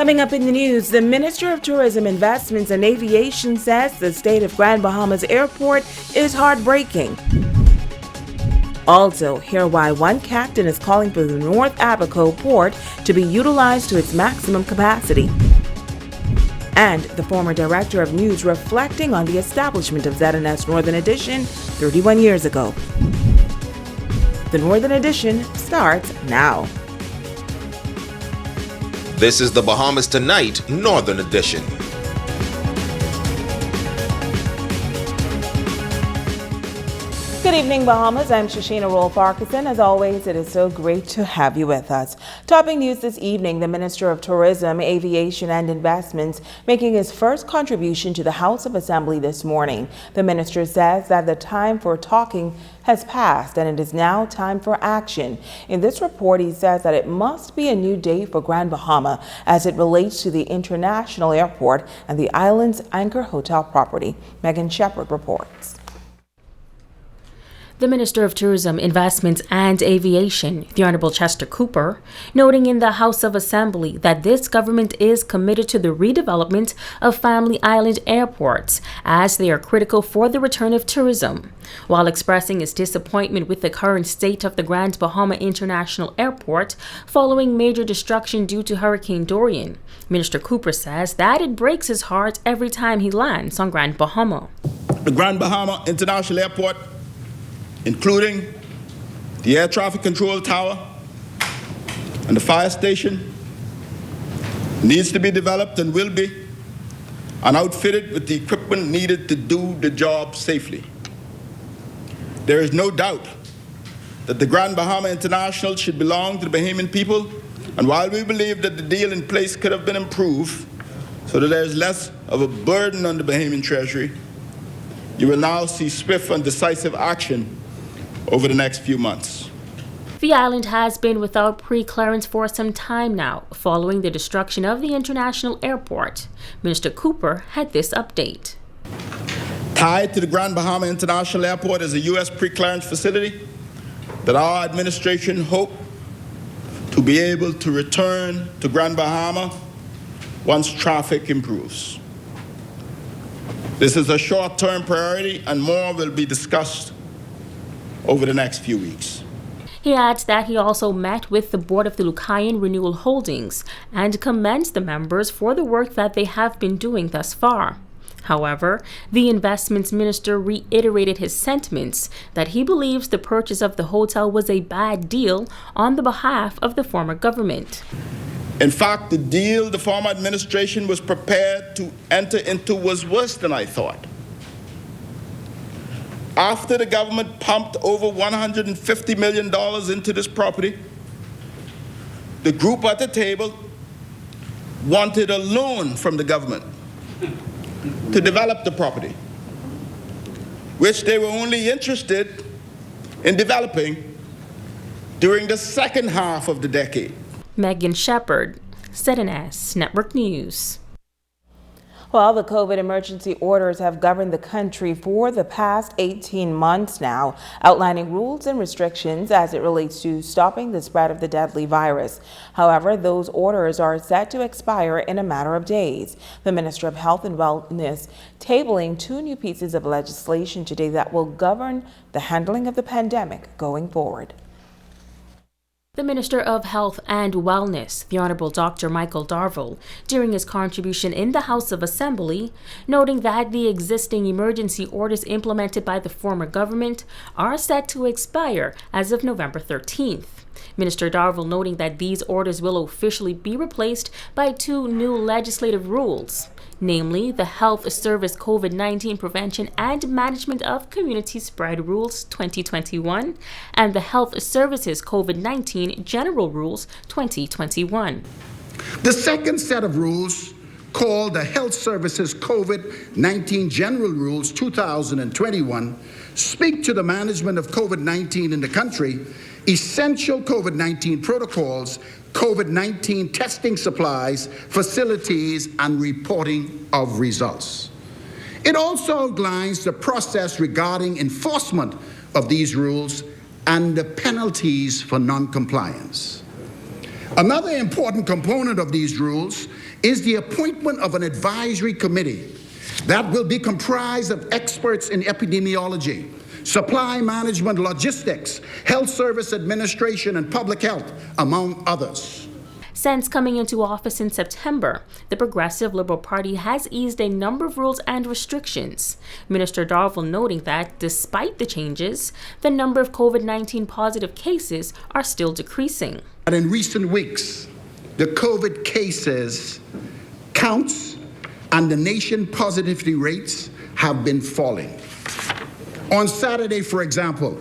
Coming up in the news, the Minister of Tourism, Investments and Aviation says the state of Grand Bahamas Airport is heartbreaking. Also, hear why one captain is calling for the North ABACO port to be utilized to its maximum capacity. And the former director of news reflecting on the establishment of ZNS Northern Edition 31 years ago. The Northern Edition starts now. This is the Bahamas Tonight Northern Edition. Good evening, Bahamas. I'm Shashina Roll-Farquharson. As always, it is so great to have you with us. Topping news this evening, the Minister of Tourism, Aviation and Investments making his first contribution to the House of Assembly this morning. The minister says that the time for talking has passed and it is now time for action. In this report, he says that it must be a new day for Grand Bahama as it relates to the international airport and the island's anchor hotel property. Megan Shepard reports. The Minister of Tourism, Investments and Aviation, the Honorable Chester Cooper, noting in the House of Assembly that this government is committed to the redevelopment of family island airports as they are critical for the return of tourism. While expressing his disappointment with the current state of the Grand Bahama International Airport following major destruction due to Hurricane Dorian, Minister Cooper says that it breaks his heart every time he lands on Grand Bahama. The Grand Bahama International Airport, including the air traffic control tower and the fire station, needs to be developed and will be, and outfitted with the equipment needed to do the job safely. There is no doubt that the Grand Bahama International should belong to the Bahamian people, and while we believe that the deal in place could have been improved so that there is less of a burden on the Bahamian Treasury, you will now see swift and decisive action over the next few months. The island has been without pre-clearance for some time now, following the destruction of the international airport. Minister Cooper had this update. Tied to the Grand Bahama International Airport is a U.S. pre-clearance facility that our administration hopes to be able to return to Grand Bahama once traffic improves. This is a short-term priority and more will be discussed over the next few weeks. He adds that he also met with the board of the Lucayan Renewal Holdings and commends the members for the work that they have been doing thus far. However, the investments minister reiterated his sentiments that he believes the purchase of the hotel was a bad deal on the behalf of the former government. In fact, the deal the former administration was prepared to enter into was worse than I thought. After the government pumped over $150 million into this property, the group at the table wanted a loan from the government to develop the property, which they were only interested in developing during the second half of the decade. Megan Shepard, ZNS Network News. Well, the COVID emergency orders have governed the country for the past 18 months now, outlining rules and restrictions as it relates to stopping the spread of the deadly virus. However, those orders are set to expire in a matter of days. The Minister of Health and Wellness tabling two new pieces of legislation today that will govern the handling of the pandemic going forward. The Minister of Health and Wellness, the Honorable Dr. Michael Darville, during his contribution in the House of Assembly, noting that the existing emergency orders implemented by the former government are set to expire as of November 13th. Minister Darville noting that these orders will officially be replaced by two new legislative rules, namely the Health Service COVID-19 Prevention and Management of Community Spread Rules 2021 and the Health Services COVID-19 General Rules 2021. The second set of rules, called the Health Services COVID-19 General Rules 2021, speak to the management of COVID-19 in the country, essential COVID-19 protocols, COVID-19 testing supplies, facilities, and reporting of results. It also outlines the process regarding enforcement of these rules and the penalties for non-compliance. Another important component of these rules is the appointment of an advisory committee that will be comprised of experts in epidemiology, supply management, logistics, health service administration, and public health, among others. Since coming into office in September, the Progressive Liberal Party has eased a number of rules and restrictions. Minister Darville noting that, despite the changes, the number of COVID-19 positive cases are still decreasing. And in recent weeks, the COVID cases counts and the nation positivity rates have been falling. On Saturday, for example,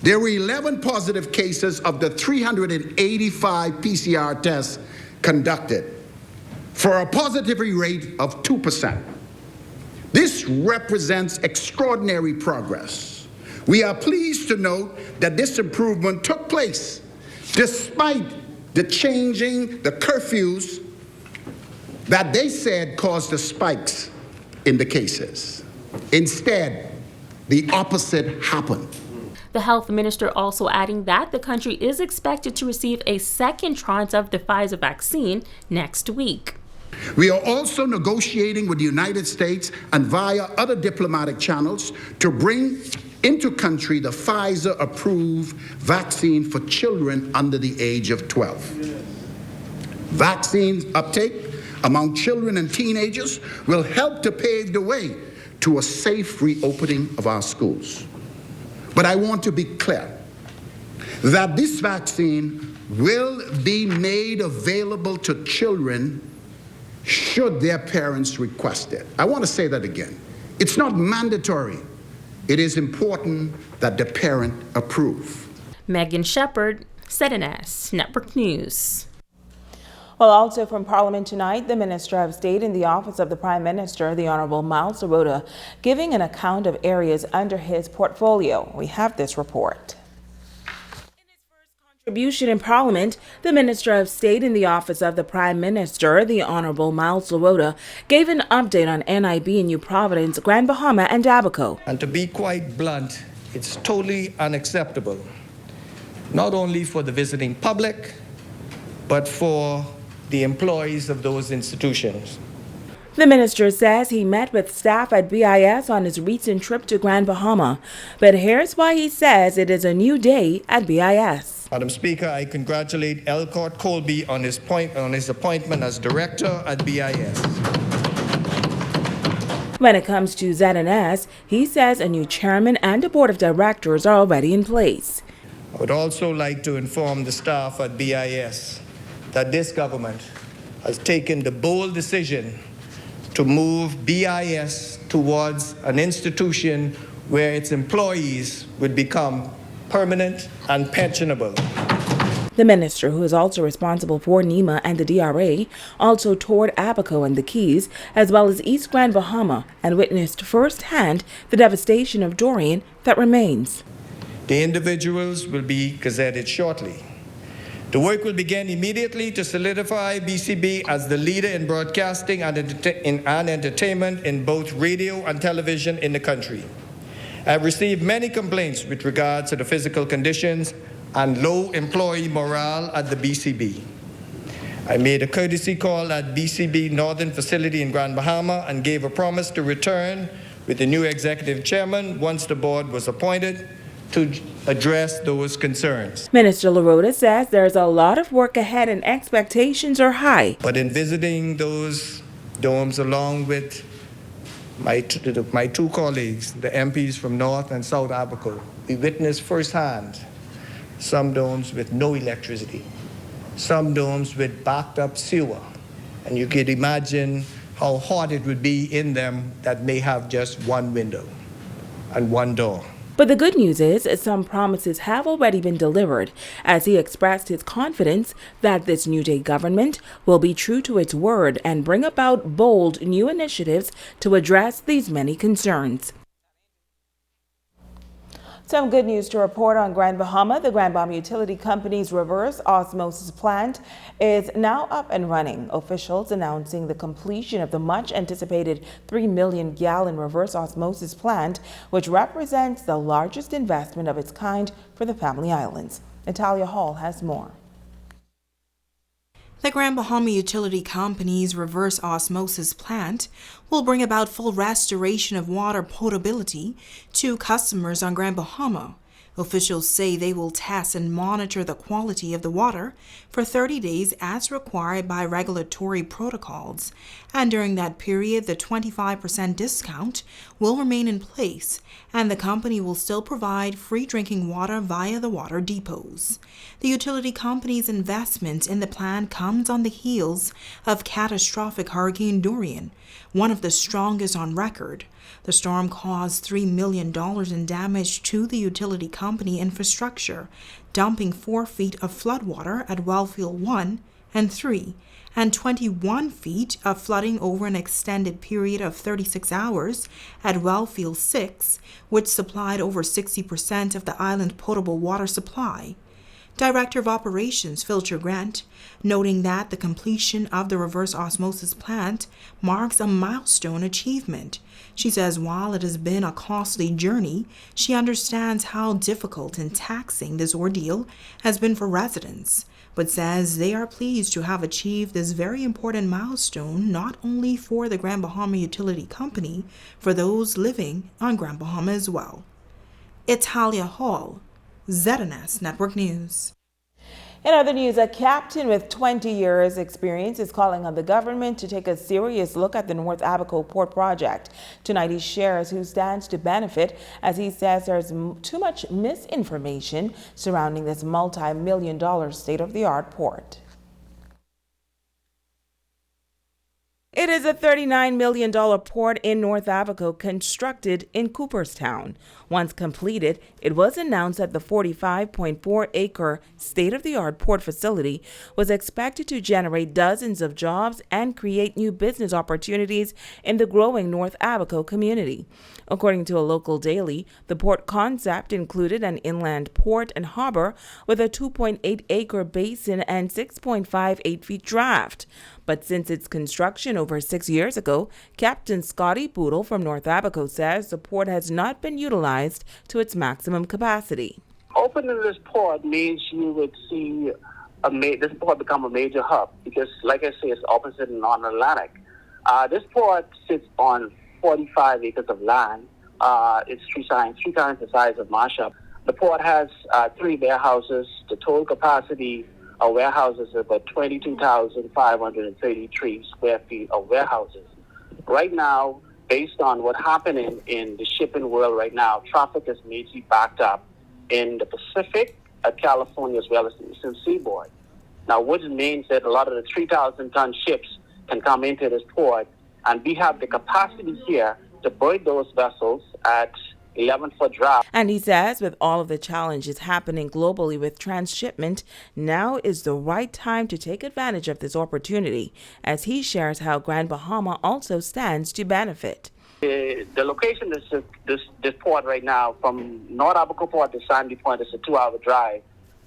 there were 11 positive cases of the 385 PCR tests conducted, for a positivity rate of 2%. This represents extraordinary progress. We are pleased to note that this improvement took place despite the changing the curfews that they said caused the spikes in the cases. Instead, the opposite happened. The health minister also adding that the country is expected to receive a second tranche of the Pfizer vaccine next week. We are also negotiating with the United States and via other diplomatic channels to bring into country the Pfizer-approved vaccine for children under the age of 12. Vaccine uptake among children and teenagers will help to pave the way to a safe reopening of our schools. But I want to be clear that this vaccine will be made available to children should their parents request it. I want to say that again. It's not mandatory. It is important that the parent approve. Megan Shepard, ZNS Network News. Well, also from Parliament tonight, the Minister of State in the Office of the Prime Minister, the Honorable Miles LARODA, giving an account of areas under his portfolio. We have this report. In his first contribution in Parliament, the Minister of State in the Office of the Prime Minister, the Honorable Miles LARODA, gave an update on NIB in New Providence, Grand Bahama, and ABACO. And to be quite blunt, it's totally unacceptable, not only for the visiting public, but for the employees of those institutions. The minister says he met with staff at BIS on his recent trip to Grand Bahama, but here's why he says it is a new day at BIS. Madam Speaker, I congratulate Elcourt Colby on his appointment as director at BIS. When it comes to ZNS, he says a new chairman and a board of directors are already in place. I would also like to inform the staff at BIS that this government has taken the bold decision to move BIS towards an institution where its employees would become permanent and pensionable. The minister, who is also responsible for NEMA and the DRA, also toured ABACO and the Keys, as well as East Grand Bahama, and witnessed firsthand the devastation of Dorian that remains. The individuals will be gazetted shortly. The work will begin immediately to solidify BCB as the leader in broadcasting and entertainment in both radio and television in the country. I have received many complaints with regards to the physical conditions and low employee morale at the BCB. I made a courtesy call at BCB Northern Facility in Grand Bahama and gave a promise to return with the new executive chairman once the board was appointed to address those concerns. Minister LARODA says there's a lot of work ahead and expectations are high. But in visiting those domes along with my two colleagues, the MPs from North and South ABACO, we witnessed firsthand some domes with no electricity, some domes with backed up sewer, and you could imagine how hot it would be in them that may have just one window and one door. But the good news is some promises have already been delivered, as he expressed his confidence that this New Day government will be true to its word and bring about bold new initiatives to address these many concerns. Some good news to report on Grand Bahama. The Grand Bahama Utility Company's reverse osmosis plant is now up and running. Officials announcing the completion of the much anticipated 3 million gallon reverse osmosis plant, which represents the largest investment of its kind for the Family Islands. Natalia Hall has more. The Grand Bahama Utility Company's reverse osmosis plant will bring about full restoration of water potability to customers on Grand Bahama. Officials say they will test and monitor the quality of the water for 30 days as required by regulatory protocols. And during that period, the 25% discount will remain in place, and the company will still provide free drinking water via the water depots. The utility company's investment in the plant comes on the heels of catastrophic Hurricane Dorian, one of the strongest on record. The storm caused $3 million in damage to the utility company infrastructure, dumping 4 feet of floodwater at Wellfield 1 and 3, and 21 feet of flooding over an extended period of 36 hours at Wellfield 6, which supplied over 60% of the island potable water supply. Director of Operations Filcher Grant, noting that the completion of the reverse osmosis plant marks a milestone achievement. She says while it has been a costly journey, she understands how difficult and taxing this ordeal has been for residents, but says they are pleased to have achieved this very important milestone not only for the Grand Bahama Utility Company, for those living on Grand Bahama as well. Italia Hall, ZNS Network News. In other news, a captain with 20 years experience is calling on the government to take a serious look at the North Abaco Port project. Tonight he shares who stands to benefit, as he says there's too much misinformation surrounding this multi-million-dollar state-of-the-art port. It is a $39 million port in North Abaco constructed in Cooperstown. Once completed, it was announced that the 45.4-acre state-of-the-art port facility was expected to generate dozens of jobs and create new business opportunities in the growing North Abaco community. According to a local daily, the port concept included an inland port and harbor with a 2.8-acre basin and 6.58 feet draft. But since its construction over 6 years ago, Captain Scotty Boodle from North Abaco says the port has not been utilized to its maximum capacity. Opening this port means you would see this port become a major hub because, like I say, it's opposite in North-Atlantic. This port sits on 45 acres of land. It's three times the size of Marshall. The port has 3 warehouses. The total capacity of warehouses is about 22,533 square feet of warehouses. Right now, based on what happened in the shipping world right now, traffic is majorly backed up in the Pacific, California, as well as the Eastern Seaboard. Now, which means that a lot of the 3,000-ton ships can come into this port, and we have the capacity here to berth those vessels at 11-foot draft. And he says with all of the challenges happening globally with transshipment, now is the right time to take advantage of this opportunity, as he shares how Grand Bahama also stands to benefit. The location is this port right now, from North Abaco Port to Sandy Point, is a 2-hour drive.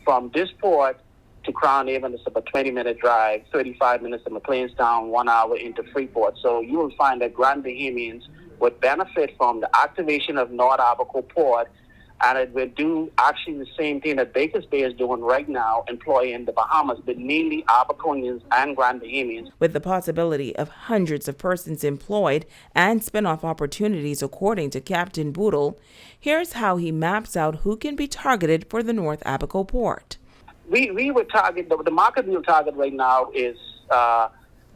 From this port to Crown Haven, it's about a 20-minute drive, 35 minutes to McLeanstown, 1 hour into Freeport. So you will find that Grand Bahamians would benefit from the activation of North Abaco Port, and it will do actually the same thing that Baker's Bay is doing right now, employing the Bahamas, but mainly Abaconians and Grand Bahamians. With the possibility of hundreds of persons employed and spin-off opportunities, according to Captain Boodle, here's how he maps out who can be targeted for the North Abaco Port. We would target, the market we'll target right now is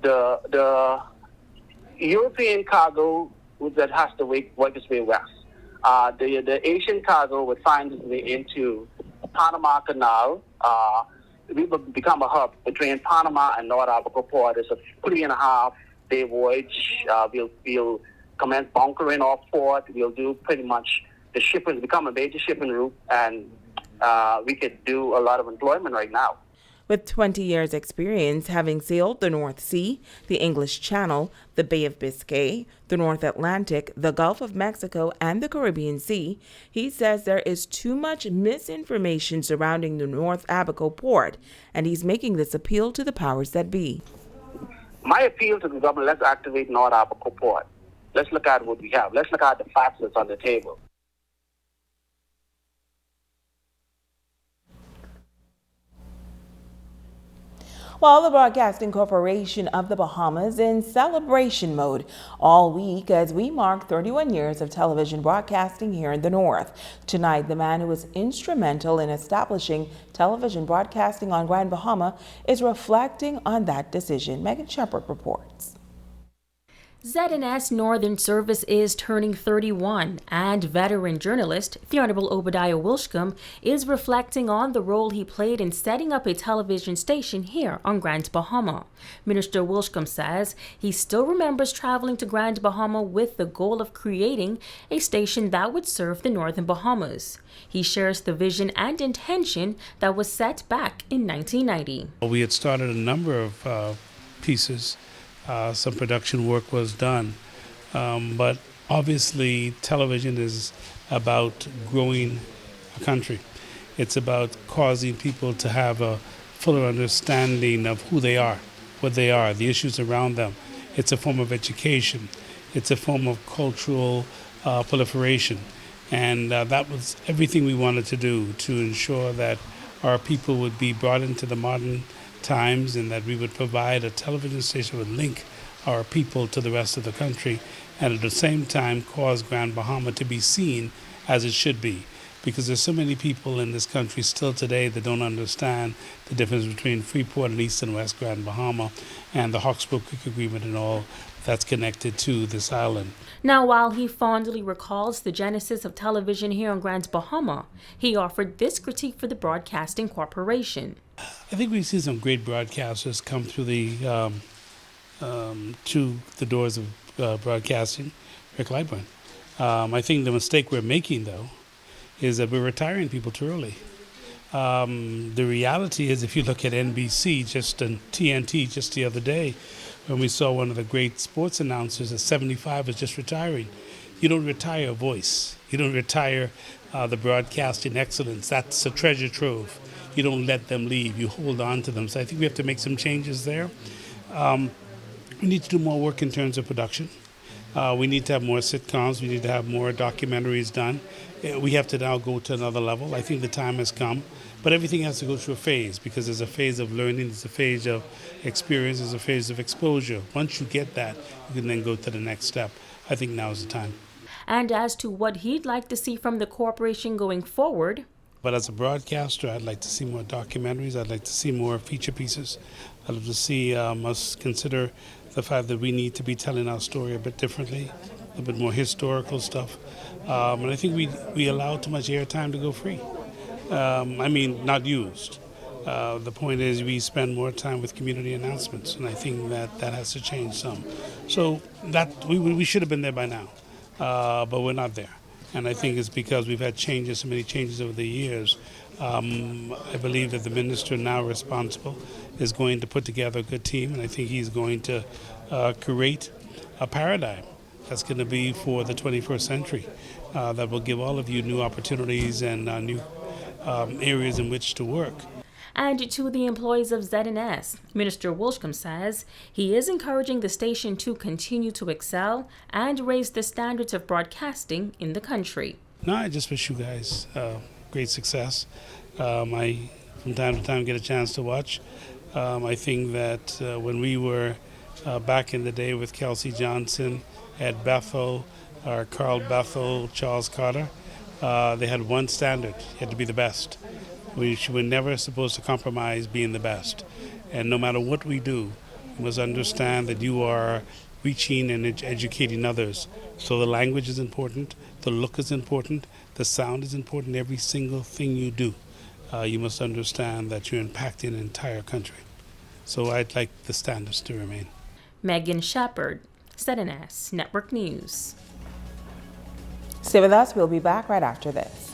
the European cargo that has to work its way west. The Asian cargo would find its way into Panama Canal. We will become a hub between Panama and North Abaco Port. It's a 3.5-day voyage. We'll commence bunkering off port. We'll do pretty much the shipping, become a major shipping route, and we could do a lot of employment right now. With 20 years' experience having sailed the North Sea, the English Channel, the Bay of Biscay, the North Atlantic, the Gulf of Mexico, and the Caribbean Sea, he says there is too much misinformation surrounding the North Abaco Port, and he's making this appeal to the powers that be. My appeal to the government, let's activate North Abaco Port. Let's look at what we have. Let's look at the facts that's on the table. While the Broadcasting Corporation of the Bahamas in celebration mode all week as we mark 31 years of television broadcasting here in the North. Tonight, the man who was instrumental in establishing television broadcasting on Grand Bahama is reflecting on that decision. Megan Shepard reports. ZNS Northern Service is turning 31, and veteran journalist the Honorable Obadiah Wilshcombe is reflecting on the role he played in setting up a television station here on Grand Bahama. Minister Wilshcombe says he still remembers traveling to Grand Bahama with the goal of creating a station that would serve the Northern Bahamas. He shares the vision and intention that was set back in 1990. We had started a number of pieces. Some production work was done, but obviously television is about growing a country. It's about causing people to have a fuller understanding of who they are, what they are, the issues around them. It's a form of education. It's a form of cultural proliferation. And that was everything we wanted to do to ensure that our people would be brought into the modern times and that we would provide a television station that would link our people to the rest of the country and at the same time cause Grand Bahama to be seen as it should be, because there's so many people in this country still today that don't understand the difference between Freeport and East and West Grand Bahama and the Hawkesbury Creek Agreement and all that's connected to this island. Now, while he fondly recalls the genesis of television here on Grand Bahama, he offered this critique for the Broadcasting Corporation. I think we've seen some great broadcasters come through to the doors of broadcasting. Rick Lightburn. I think the mistake we're making, though, is that we're retiring people too early. The reality is, if you look at NBC, just and TNT just the other day, when we saw one of the great sports announcers at 75 is just retiring. You don't retire a voice. You don't retire the broadcasting excellence. That's a treasure trove. You don't let them leave. You hold on to them. So I think we have to make some changes there. We need to do more work in terms of production. We need to have more sitcoms. We need to have more documentaries done. We have to now go to another level. I think the time has come. But everything has to go through a phase, because there's a phase of learning, there's a phase of experience, there's a phase of exposure. Once you get that, you can then go to the next step. I think now is the time. And as to what he'd like to see from the corporation going forward. But as a broadcaster, I'd like to see more documentaries. I'd like to see more feature pieces. I'd like to see us consider the fact that we need to be telling our story a bit differently, a bit more historical stuff. And I think we allow too much airtime to go free. Not used. The point is we spend more time with community announcements, and I think that has to change some. So that we should have been there by now, but we're not there. And I think it's because we've had changes, so many changes over the years. I believe that the minister now responsible is going to put together a good team, and I think he's going to create a paradigm that's going to be for the 21st century that will give all of you new opportunities and new areas in which to work. And to the employees of ZNS, Minister Wilshcombe says he is encouraging the station to continue to excel and raise the standards of broadcasting in the country. No, I just wish you guys great success. I, from time to time, get a chance to watch. I think that when we were back in the day with Kelsey Johnson, Ed Bethel, Carl Bethel, Charles Carter, they had one standard: you had to be the best. We were never supposed to compromise being the best. And no matter what we do, you must understand that you are reaching and educating others. So the language is important, the look is important, the sound is important, every single thing you do. You must understand that you're impacting an entire country. So I'd like the standards to remain. Megan Shepard, ZNS Network News. Stay with us. We'll be back right after this.